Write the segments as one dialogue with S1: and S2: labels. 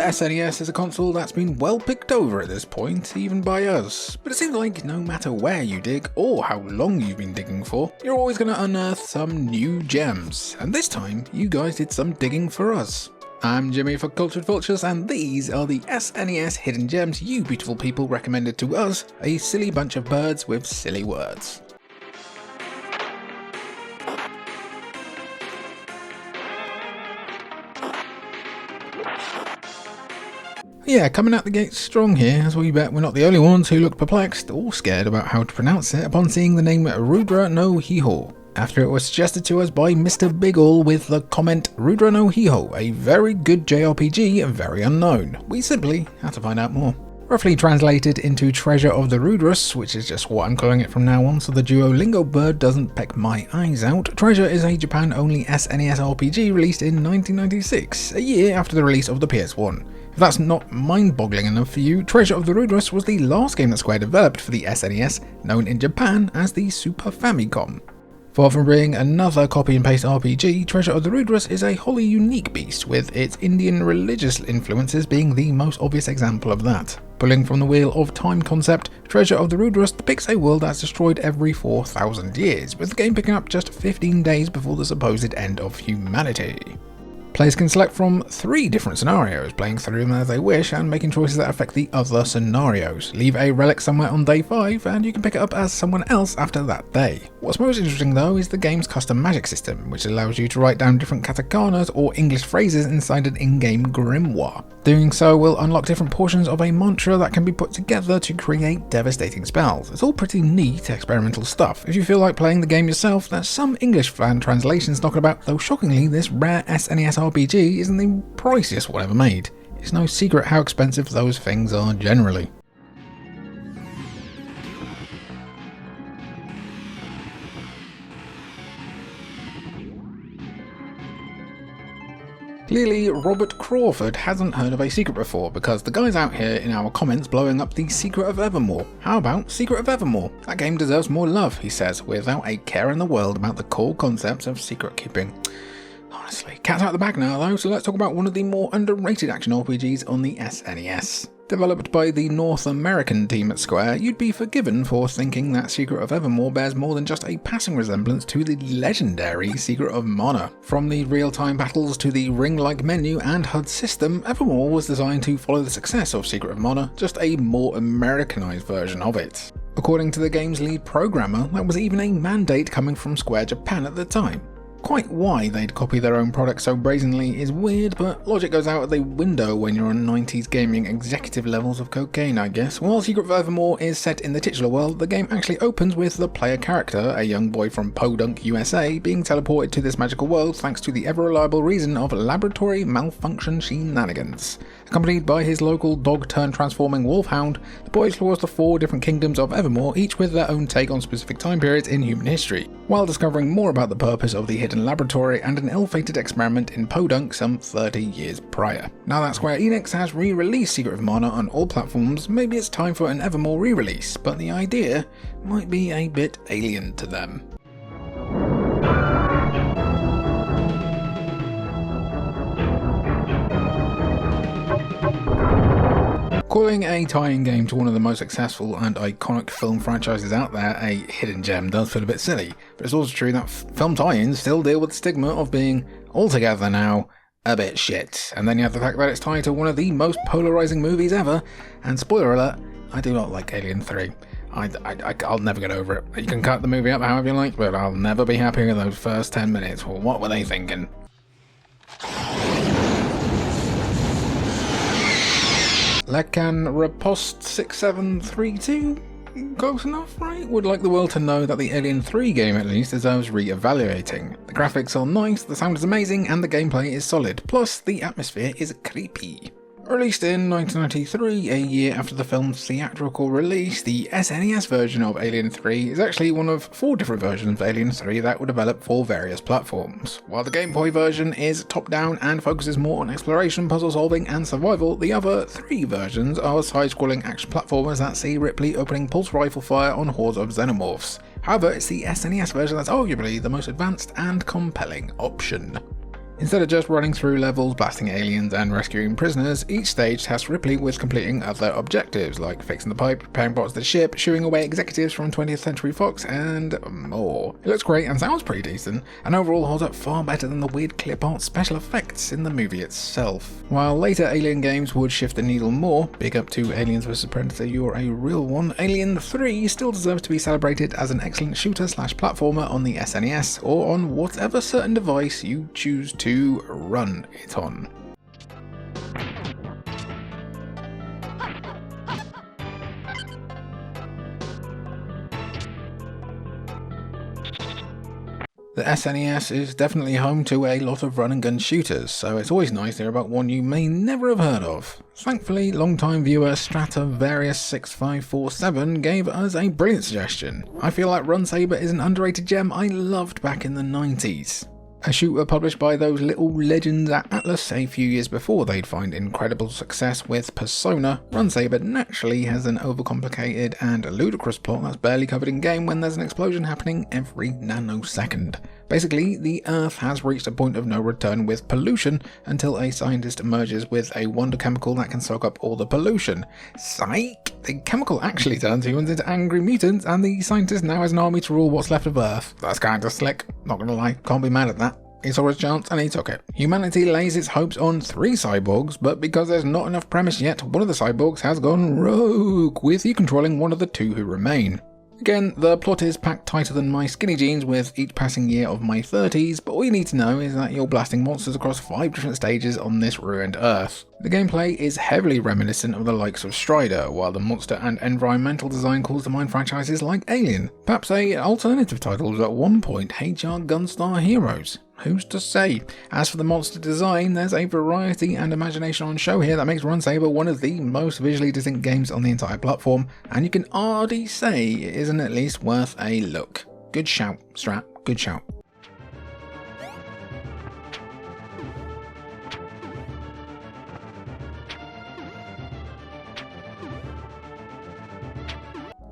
S1: The SNES is a console that's been well picked over at this point, even by us, but it seems like no matter where you dig or how long you've been digging for, you're always going to unearth some new gems, and this time you guys did some digging for us. I'm Jimmy for Cultured Vultures, and these are the SNES hidden gems you beautiful people recommended to us, a silly bunch of birds with silly words. Yeah, coming out the gate strong here, as we bet we're not the only ones who looked perplexed or scared about how to pronounce it upon seeing the name Rudra no Hiho, after it was suggested to us by Mr. Bigall with the comment, Rudra no Hiho, a very good JRPG, very unknown. We simply had to find out more. Roughly translated into Treasure of the Rudras, which is just what I'm calling it from now on so the Duolingo bird doesn't peck my eyes out, Treasure is a Japan-only SNES RPG released in 1996, a year after the release of the PS1. If that's not mind-boggling enough for you, Treasure of the Rudras was the last game that Square developed for the SNES, known in Japan as the Super Famicom. Far from being another copy-and-paste RPG, Treasure of the Rudras is a wholly unique beast, with its Indian religious influences being the most obvious example of that. Pulling from the Wheel of Time concept, Treasure of the Rudras depicts a world that's destroyed every 4,000 years, with the game picking up just 15 days before the supposed end of humanity. Players can select from 3 different scenarios, playing through them as they wish and making choices that affect the other scenarios. Leave a relic somewhere on day 5 and you can pick it up as someone else after that day. What's most interesting though is the game's custom magic system, which allows you to write down different katakanas or English phrases inside an in-game grimoire. Doing so will unlock different portions of a mantra that can be put together to create devastating spells. It's all pretty neat experimental stuff. If you feel like playing the game yourself, there's some English fan translations knocking about, though shockingly this rare SNES RPG isn't the priciest one ever made. It's no secret how expensive those things are generally. Clearly, Robert Crawford hasn't heard of a secret before, because the guy's out here in our comments blowing up the Secret of Evermore. How about Secret of Evermore? That game deserves more love, he says, without a care in the world about the core concepts of secret keeping. Honestly, cat's out the bag now though, so let's talk about one of the more underrated action RPGs on the SNES. Developed by the North American team at Square, you'd be forgiven for thinking that Secret of Evermore bears more than just a passing resemblance to the legendary Secret of Mana. From the real-time battles to the ring-like menu and HUD system, Evermore was designed to follow the success of Secret of Mana, just a more Americanized version of it. According to the game's lead programmer, that was even a mandate coming from Square Japan at the time. Quite why they'd copy their own product so brazenly is weird, but logic goes out the window when you're on 90s gaming executive levels of cocaine, I guess. While Secret of Evermore is set in the titular world, the game actually opens with the player character, a young boy from Podunk, USA, being teleported to this magical world thanks to the ever-reliable reason of laboratory malfunction shenanigans. Accompanied by his local dog-turned-transforming wolfhound, the boy explores the 4 different kingdoms of Evermore, each with their own take on specific time periods in human history, while discovering more about the purpose of the hidden laboratory and an ill-fated experiment in Podunk some 30 years prior. Now that Square Enix has re-released Secret of Mana on all platforms, maybe it's time for an Evermore re-release, but the idea might be a bit alien to them. Calling a tie-in game to one of the most successful and iconic film franchises out there a hidden gem does feel a bit silly, but it's also true that film tie-ins still deal with the stigma of being, altogether now, a bit shit. And then you have the fact that it's tied to one of the most polarizing movies ever, and spoiler alert, I do not like Alien 3. I'll never get over it. You can cut the movie up however you like, but I'll never be happy with those first 10 minutes. Well, what were they thinking? Lekan Repost 6732? Close enough, right? Would like the world to know that the Alien 3 game at least deserves re-evaluating. The graphics are nice, the sound is amazing, and the gameplay is solid. Plus, the atmosphere is creepy. Released in 1993, a year after the film's theatrical release, the SNES version of Alien 3 is actually one of 4 different versions of Alien 3 that were developed for various platforms. While the Game Boy version is top-down and focuses more on exploration, puzzle solving, and survival, the other 3 versions are side-scrolling action platformers that see Ripley opening pulse rifle fire on hordes of xenomorphs. However, it's the SNES version that's arguably the most advanced and compelling option. Instead of just running through levels, blasting aliens and rescuing prisoners, each stage tasks Ripley with completing other objectives like fixing the pipe, repairing parts of the ship, shooing away executives from 20th Century Fox, and more. It looks great and sounds pretty decent, and overall holds up far better than the weird clip art special effects in the movie itself. While later Alien games would shift the needle more, big up to Aliens vs Predator, you're a real one, Alien 3 still deserves to be celebrated as an excellent shooter/platformer on the SNES, or on whatever certain device you choose to run it on. The SNES is definitely home to a lot of run and gun shooters, so it's always nice to hear about one you may never have heard of. Thankfully, long-time viewer Stratavarius6547 gave us a brilliant suggestion. I feel like Run Saber is an underrated gem I loved back in the 90s. A shooter published by those little legends at Atlas a few years before they'd find incredible success with Persona, Run Saber naturally has an overcomplicated and ludicrous plot that's barely covered in game when there's an explosion happening every nanosecond. Basically, the Earth has reached a point of no return with pollution until a scientist emerges with a wonder chemical that can soak up all the pollution. Psych! The chemical actually turns humans into angry mutants, and the scientist now has an army to rule what's left of Earth. That's kinda slick, not gonna lie, can't be mad at that. He saw his chance and he took it. Humanity lays its hopes on 3 cyborgs, but because there's not enough premise yet, one of the cyborgs has gone rogue, with you controlling one of the 2 who remain. Again, the plot is packed tighter than my skinny jeans with each passing year of my 30s, but all you need to know is that you're blasting monsters across 5 different stages on this ruined Earth. The gameplay is heavily reminiscent of the likes of Strider, while the monster and environmental design calls to mind franchises like Alien. Perhaps a alternative titles at one point, HR Gunstar Heroes. Who's to say? As for the monster design, there's a variety and imagination on show here that makes Run Saber one of the most visually distinct games on the entire platform, and you can already say it isn't at least worth a look. Good shout, Strat, good shout.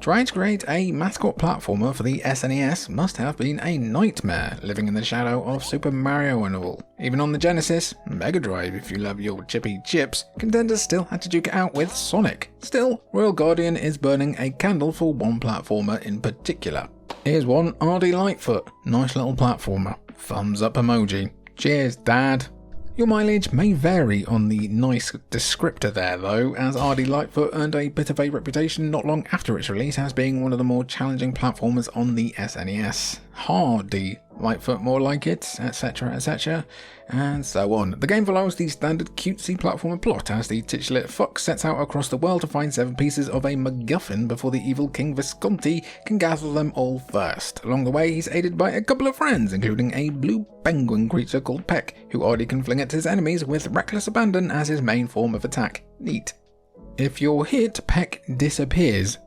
S1: Trying to create a mascot platformer for the SNES must have been a nightmare, living in the shadow of Super Mario and all. Even on the Genesis, Mega Drive if you love your chippy chips, contenders still had to duke it out with Sonic. Still, Royal Guardian is burning a candle for one platformer in particular. Here's one, RD Lightfoot, nice little platformer. Thumbs up emoji. Cheers, Dad. Your mileage may vary on the nice descriptor there though, as RD Lightfoot earned a bit of a reputation not long after its release as being one of the more challenging platformers on the SNES. Hardy Lightfoot more like it, etc, etc, and so on. The game follows the standard cutesy platformer plot as the titular fox sets out across the world to find 7 pieces of a MacGuffin before the evil King Visconti can gather them all first. Along the way he's aided by a couple of friends, including a blue penguin creature called Peck, who already can fling at his enemies with reckless abandon as his main form of attack. Neat. If you're hit, Peck disappears.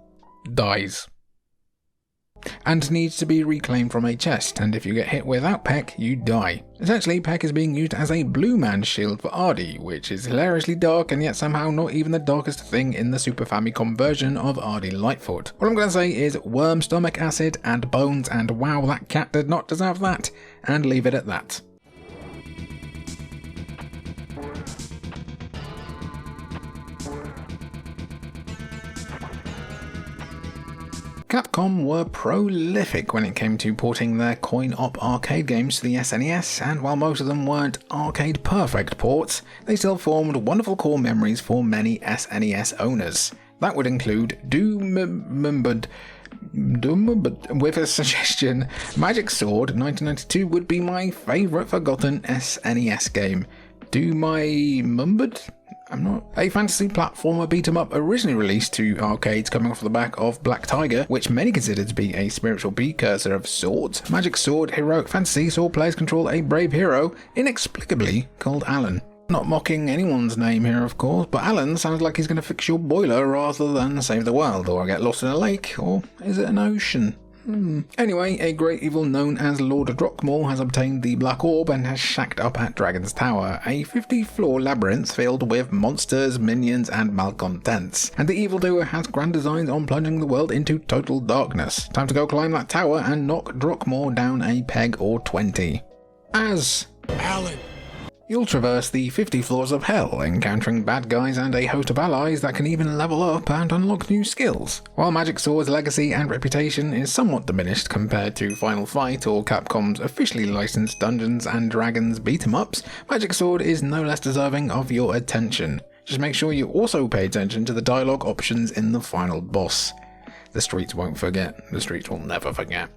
S1: Dies. And needs to be reclaimed from a chest, and if you get hit without Peck, you die. Essentially, Peck is being used as a blue man's shield for Ardy, which is hilariously dark and yet somehow not even the darkest thing in the Super Famicom version of Ardy Lightfoot. All I'm going to say is worm stomach acid and bones, and wow, that cat did not deserve that, and leave it at that. Capcom were prolific when it came to porting their coin-op arcade games to the SNES, and while most of them weren't arcade-perfect ports, they still formed wonderful core memories for many SNES owners. That would include with a suggestion, Magic Sword 1992 would be my favourite forgotten SNES game. A fantasy platformer beat-em-up originally released to arcades coming off the back of Black Tiger, which many consider to be a spiritual precursor of Swords. Magic Sword Heroic Fantasy saw players control a brave hero, inexplicably called Alan. Not mocking anyone's name here, of course, but Alan sounds like he's going to fix your boiler rather than save the world, or get lost in a lake, or is it an ocean? Anyway, a great evil known as Lord Drockmore has obtained the Black Orb and has shacked up at Dragon's Tower, a 50-floor labyrinth filled with monsters, minions, and malcontents. And the evildoer has grand designs on plunging the world into total darkness. Time to go climb that tower and knock Drockmore down a peg or 20. As
S2: Alan,
S1: You'll traverse the 50 floors of hell, encountering bad guys and a host of allies that can even level up and unlock new skills. While Magic Sword's legacy and reputation is somewhat diminished compared to Final Fight or Capcom's officially licensed Dungeons & Dragons beat-em-ups, Magic Sword is no less deserving of your attention. Just make sure you also pay attention to the dialogue options in the final boss. The streets won't forget. The streets will never forget.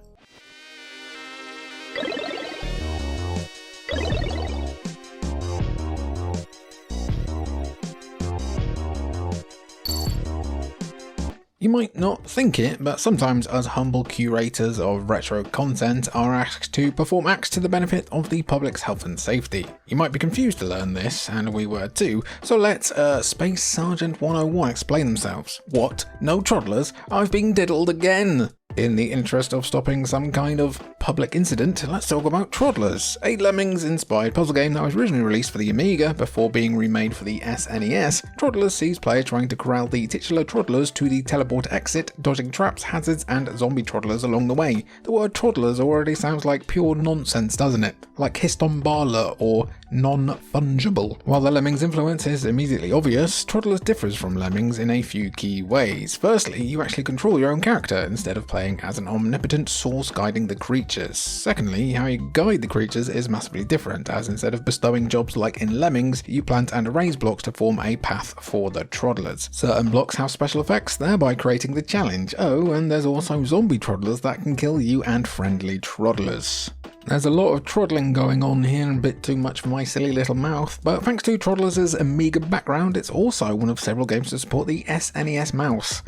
S1: You might not think it, but sometimes us humble curators of retro content are asked to perform acts to the benefit of the public's health and safety. You might be confused to learn this, and we were too, so let Space Sergeant 101 explain themselves. What? No toddlers? I've been diddled again! In the interest of stopping some kind of public incident, let's talk about Toddlers, a Lemmings-inspired puzzle game that was originally released for the Amiga before being remade for the SNES. Toddlers sees players trying to corral the titular toddlers to the teleport exit, dodging traps, hazards, and zombie toddlers along the way. The word toddlers already sounds like pure nonsense, doesn't it? Like Histombala or non-fungible. While the Lemmings influence is immediately obvious, Toddlers differs from Lemmings in a few key ways. Firstly, you actually control your own character instead of playing as an omnipotent source guiding the creatures. Secondly, how you guide the creatures is massively different, as instead of bestowing jobs like in Lemmings, you plant and erase blocks to form a path for the Toddlers. Certain blocks have special effects, thereby creating the challenge. Oh, and there's also zombie Toddlers that can kill you and friendly Toddlers. There's a lot of troddling going on here and a bit too much for my silly little mouth, but thanks to Toddlers' Amiga background, it's also one of several games to support the SNES mouse.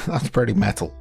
S1: That's pretty metal.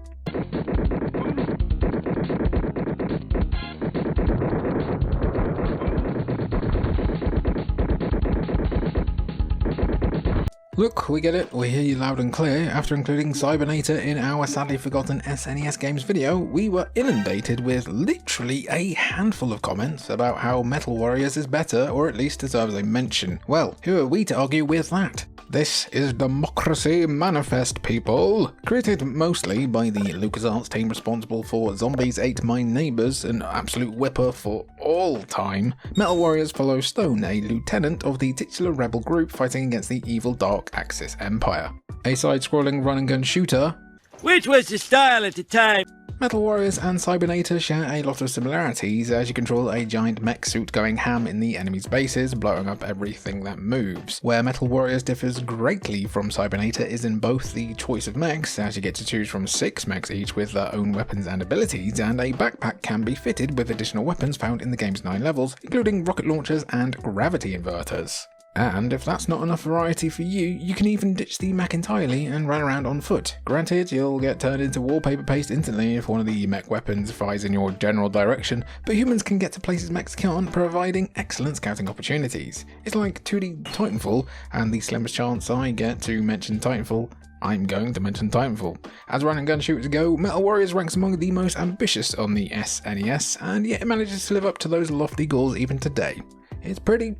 S1: Look, we get it, we hear you loud and clear. After including Cybernator in our sadly forgotten SNES games video, we were inundated with literally a handful of comments about how Metal Warriors is better, or at least deserves a mention. Well, who are we to argue with that? This is Democracy Manifest, people! Created mostly by the LucasArts team responsible for Zombies Ate My Neighbors, an absolute whipper for all time, Metal Warriors follow Stone, a lieutenant of the titular rebel group fighting against the evil Dark Axis Empire. A side-scrolling run-and-gun shooter,
S2: which was the style at the time.
S1: Metal Warriors and Cybernator share a lot of similarities, as you control a giant mech suit going ham in the enemy's bases, blowing up everything that moves. Where Metal Warriors differs greatly from Cybernator is in both the choice of mechs, as you get to choose from 6 mechs each with their own weapons and abilities, and a backpack can be fitted with additional weapons found in the game's 9 levels, including rocket launchers and gravity inverters. And if that's not enough variety for you, you can even ditch the mech entirely and run around on foot. Granted, you'll get turned into wallpaper paste instantly if one of the mech weapons flies in your general direction, but humans can get to places mechs can't, providing excellent scouting opportunities. It's like 2D Titanfall, and the slimmest chance I get to mention Titanfall, I'm going to mention Titanfall. As run and gun shooters go, Metal Warriors ranks among the most ambitious on the SNES, and yet it manages to live up to those lofty goals even today. It's pretty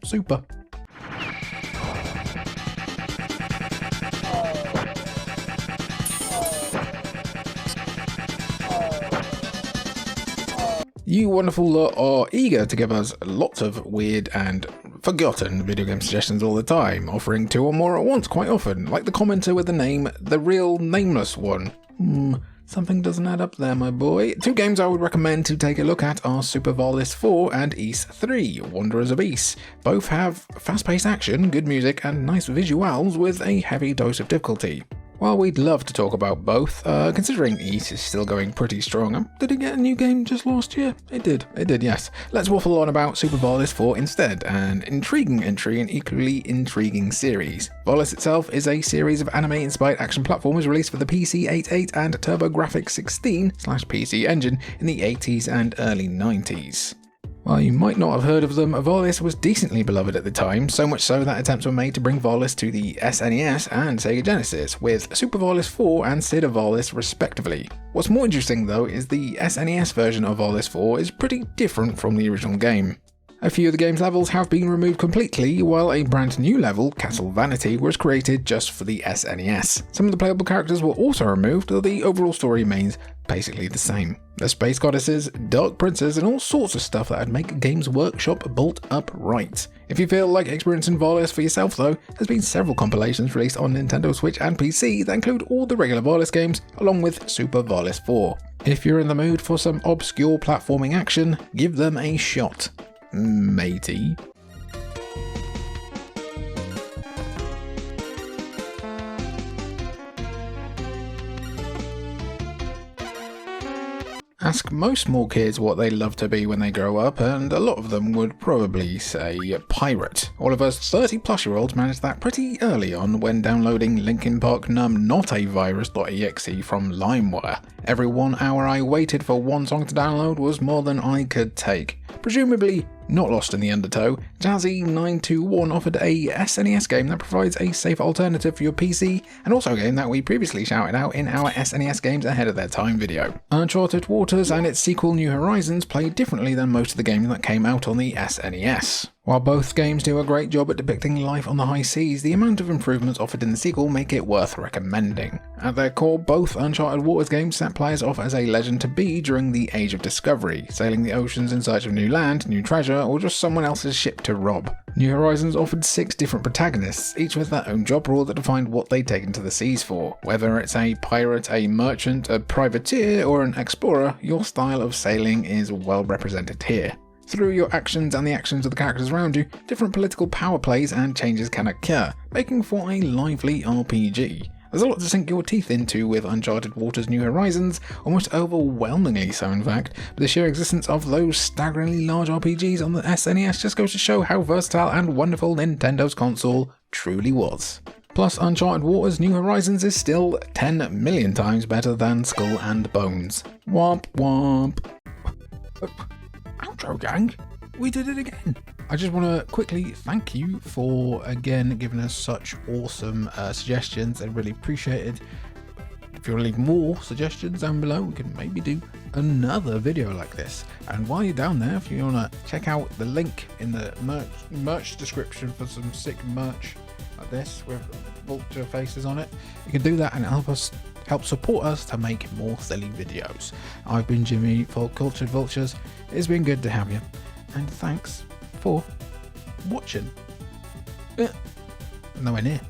S1: super. You wonderful lot are eager to give us lots of weird and forgotten video game suggestions all the time, offering 2 or more at once quite often, like the commenter with the name The Real Nameless One. Something doesn't add up there, my boy. 2 games I would recommend to take a look at are Super Valis 4 and Ys 3, Wanderers of Ys. Both have fast-paced action, good music, and nice visuals with a heavy dose of difficulty. While we'd love to talk about both, considering Ys is still going pretty strong, did it get a new game just last year? It did, yes. Let's waffle on about Super Valis 4 instead, an intriguing entry in equally intriguing series. Valis itself is a series of anime-inspired action platformers released for the PC-88 and TurboGrafx-16/PC engine in the 80s and early 90s. While you might not have heard of them, Valis was decently beloved at the time, so much so that attempts were made to bring Valis to the SNES and Sega Genesis, with Super Valis 4 and Sid of Valis respectively. What's more interesting though is the SNES version of Valis 4 is pretty different from the original game. A few of the game's levels have been removed completely, while a brand new level, Castle Vanity, was created just for the SNES. Some of the playable characters were also removed, though the overall story remains basically the same. There's space goddesses, dark princes, and all sorts of stuff that'd make Games Workshop bolt upright. If you feel like experiencing Varus for yourself though, there's been several compilations released on Nintendo Switch and PC that include all the regular Varus games, along with Super Varus 4. If you're in the mood for some obscure platforming action, give them a shot. Matey. Ask most small kids what they love to be when they grow up, and a lot of them would probably say pirate. All of us 30-plus-year-olds managed that pretty early on when downloading Linkin Park Numb Not A Virus.exe from LimeWire. Every 1 hour I waited for one song to download was more than I could take. Presumably not lost in the undertow, Jazzy921 offered a SNES game that provides a safe alternative for your PC, and also a game that we previously shouted out in our SNES games ahead of their time video. Uncharted Waters and its sequel New Horizons play differently than most of the games that came out on the SNES. While both games do a great job at depicting life on the high seas, the amount of improvements offered in the sequel make it worth recommending. At their core, both Uncharted Waters games set players off as a legend to be during the Age of Discovery, sailing the oceans in search of new land, new treasure, or just someone else's ship to rob. New Horizons offered 6 different protagonists, each with their own job role that defined what they'd taken to the seas for. Whether it's a pirate, a merchant, a privateer, or an explorer, your style of sailing is well represented here. Through your actions and the actions of the characters around you, different political power plays and changes can occur, making for a lively RPG. There's a lot to sink your teeth into with Uncharted Waters New Horizons, almost overwhelmingly so in fact, but the sheer existence of those staggeringly large RPGs on the SNES just goes to show how versatile and wonderful Nintendo's console truly was. Plus, Uncharted Waters New Horizons is still 10 million times better than Skull and Bones. Womp womp. Outro gang, we did it again. I just want to quickly thank you for again giving us such awesome suggestions. I really appreciate it. If you want to leave more suggestions down below, we can maybe do another video like this. And while you're down there, if you want to check out the link in the merch description for some sick merch like this with vulture faces on it, you can do that and help support us to make more silly videos. I've been Jimmy for Cultured Vultures. It's been good to have you, and thanks for watching. Nowhere near.